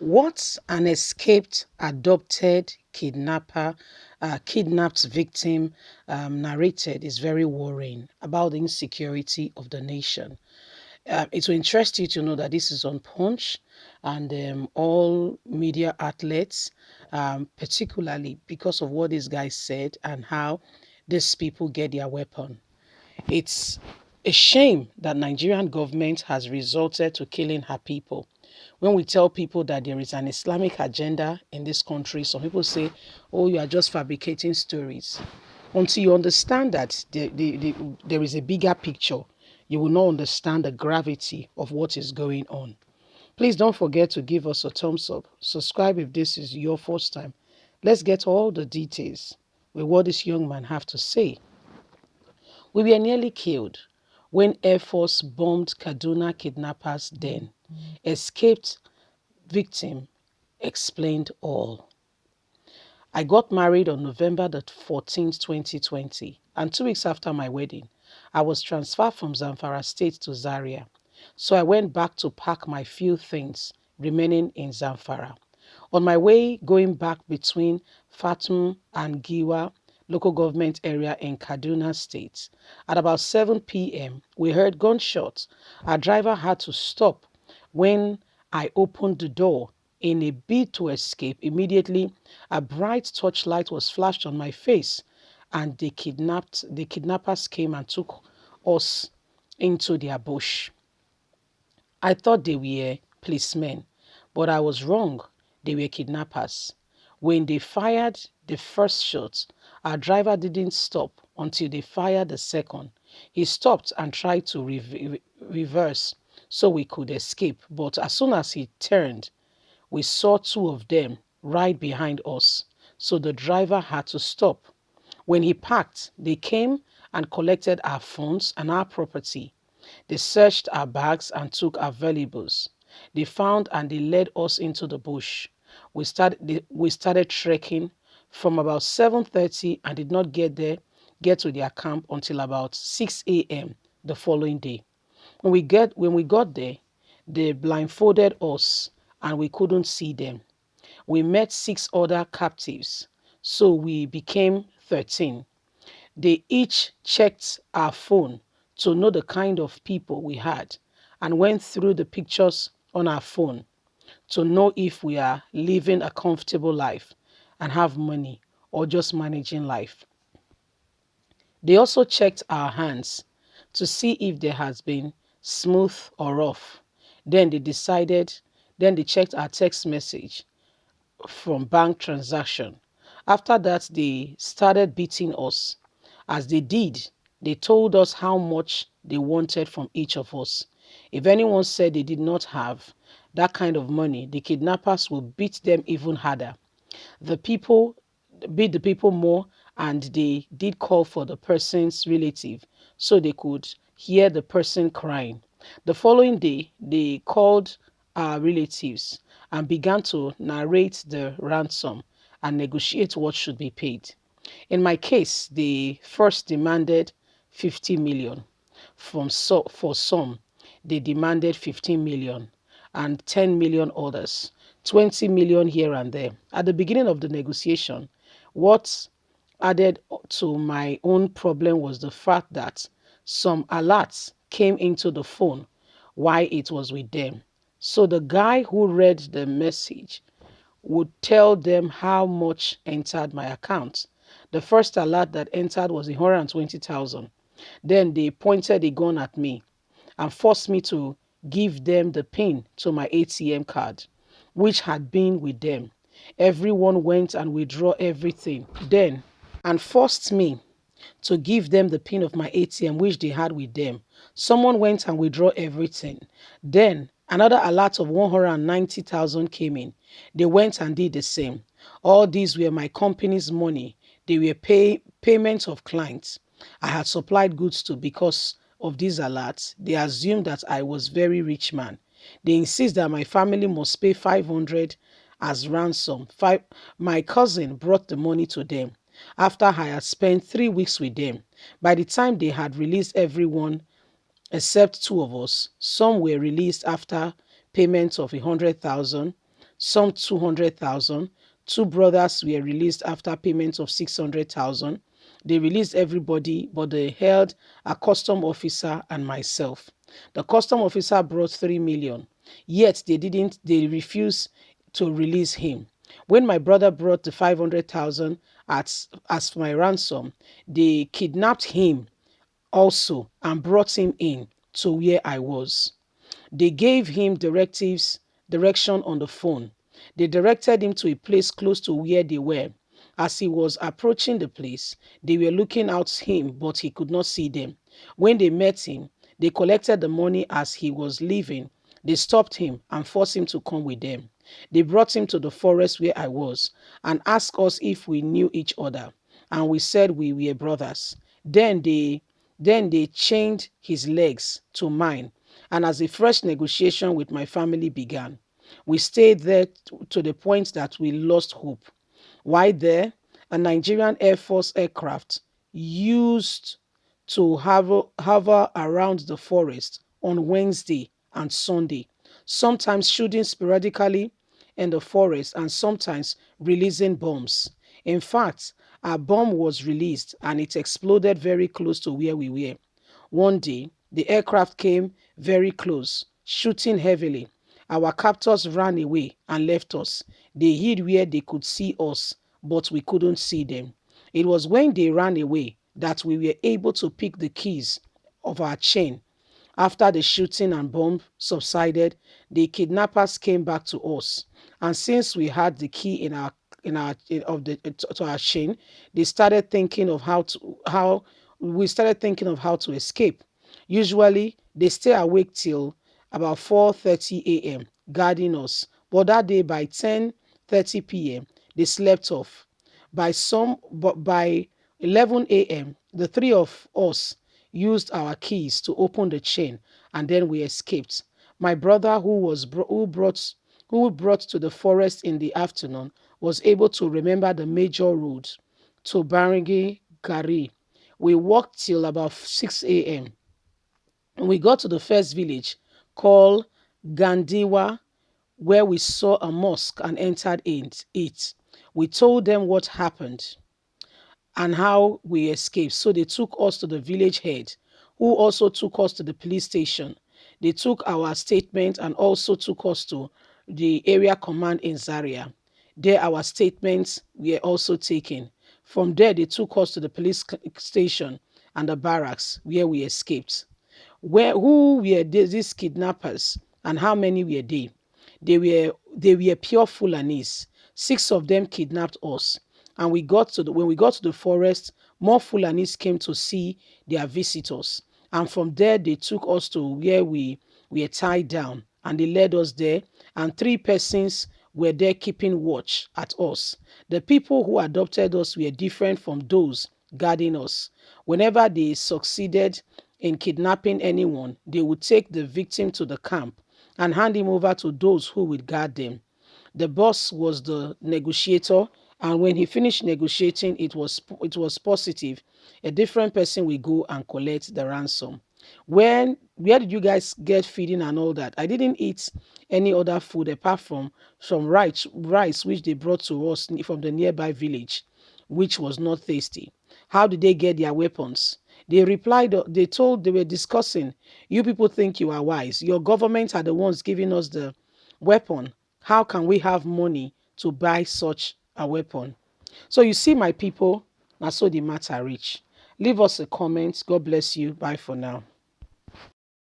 What an escaped adopted kidnapped victim narrated is very worrying about the insecurity of the nation. It will interest you to know that this is on Punch and all media outlets, particularly because of what this guy said and how these people get their weapon. It's a shame that Nigerian government has resorted to killing her people. When we tell people that there is an Islamic agenda in this country, some people say, oh, you are just fabricating stories. Until you understand that there is a bigger picture, you will not understand the gravity of what is going on. Please don't forget to give us a thumbs up. Subscribe if this is your first time. Let's get all the details with what this young man have to say. We were nearly killed when Air Force bombed Kaduna kidnappers' den. Escaped victim explained all. I got married on November the 14th, 2020, and 2 weeks after my wedding, I was transferred from Zamfara State to Zaria. So I went back to pack my few things remaining in Zamfara. On my way going back between Fatum and Giwa local government area in Kaduna State, at about 7 p.m., we heard gunshots. Our driver had to stop when I opened the door in a bid to escape. Immediately, a bright torchlight was flashed on my face, and the kidnappers came and took us into their bush. I thought they were policemen, but I was wrong. They were kidnappers. When they fired the first shot, our driver didn't stop until they fired the second. He stopped and tried to reverse so we could escape, but as soon as he turned, we saw two of them right behind us, so the driver had to stop. When he parked, they came and collected our phones and our property. They searched our bags and took our valuables. They found and they led us into the bush. We started trekking from about 7:30 and did not get to their camp until about 6 a.m. the following day. When we got there, they blindfolded us and we couldn't see them. We met 6 other captives, so we became 13. They each checked our phone to know the kind of people we had and went through the pictures on our phone to know if we are living a comfortable life and have money or just managing life. They also checked our hands to see if there has been smooth or rough. Then they decided, then they checked our text message from bank transaction. After that, they started beating us. As they did, they told us how much they wanted from each of us. If anyone said they did not have that kind of money, the kidnappers would beat them even harder. The people beat the people more, and they did call for the person's relative so they could hear the person crying. The following day, they called our relatives and began to narrate the ransom and negotiate what should be paid. In my case, they first demanded 50 million. For some, they demanded 15 million and 10 million others, 20 million here and there. At the beginning of the negotiation, what added to my own problem was the fact that some alerts came into the phone while it was with them. So the guy who read the message would tell them how much entered my account. The first alert that entered was 120,000. Then they pointed a gun at me and forced me to give them the PIN to my ATM card, which had been with them. Everyone went and withdrew everything. Then, and forced me to give them the PIN of my ATM, which they had with them. Someone went and withdrew everything. Then another alert of 190,000 came in. They went and did the same. All these were my company's money. They were payments of clients I had supplied goods to. Because of these alerts, they assumed that I was very rich man. They insist that my family must pay 500 as ransom. My cousin brought the money to them after I had spent 3 weeks with them. By the time they had released everyone except two of us, some were released after payments of 100,000. some 200,000. Two brothers were released after payment of 600,000. They released everybody, but they held a custom officer and myself. The custom officer brought 3 million, yet they refused to release him. When my brother brought the 500,000 as my ransom, they kidnapped him also and brought him in to where I was. They gave him direction on the phone. They directed him to a place close to where they were. As he was approaching the place, they were looking out him, but he could not see them. When they met him, they collected the money as he was leaving. They stopped him and forced him to come with them. They brought him to the forest where I was and asked us if we knew each other. And we said we were brothers. Then they chained his legs to mine, and as a fresh negotiation with my family began, we stayed there to the point that we lost hope. While there, a Nigerian Air Force aircraft used to hover around the forest on Wednesday and Sunday, sometimes shooting sporadically in the forest and sometimes releasing bombs. In fact, a bomb was released and it exploded very close to where we were. One day, the aircraft came very close, shooting heavily. Our captors ran away and left us. They hid where they could see us, but we couldn't see them. It was when they ran away that we were able to pick the keys of our chain. After the shooting and bomb subsided, the kidnappers came back to us, and since we had the key to our chain, they started thinking of how we started thinking of how to escape. Usually, they stay awake till about 4:30 a.m. guarding us, but that day by 10:30 p.m. they slept off. But by 11 a.m., the three of us used our keys to open the chain, and then we escaped. My brother, who brought to the forest in the afternoon, was able to remember the major road to Barangi Gari. We walked till about 6 a.m. We got to the first village called Gandiwa, where we saw a mosque and entered it. We told them what happened and how we escaped. So they took us to the village head, who also took us to the police station. They took our statement and also took us to the area command in Zaria. There, our statements were also taken. From there, they took us to the police station and the barracks where we escaped. Who were these kidnappers and how many were they? They were pure Fulanis. Six of them kidnapped us. And when we got to the forest, more Fulanis came to see their visitors. And from there, they took us to where we were tied down and they led us there. And three persons were there keeping watch at us. The people who adopted us were different from those guarding us. Whenever they succeeded in kidnapping anyone, they would take the victim to the camp and hand him over to those who would guard them. The boss was the negotiator, and when he finished negotiating, it was positive. A different person will go and collect the ransom. Where did you guys get feeding and all that? I didn't eat any other food apart from some rice which they brought to us from the nearby village, which was not tasty. How did they get their weapons? They were discussing, you people think you are wise. Your government are the ones giving us the weapon. How can we have money to buy such a weapon? So you see, my people, now so the matter reach. Leave us a comment. God bless you. Bye for now.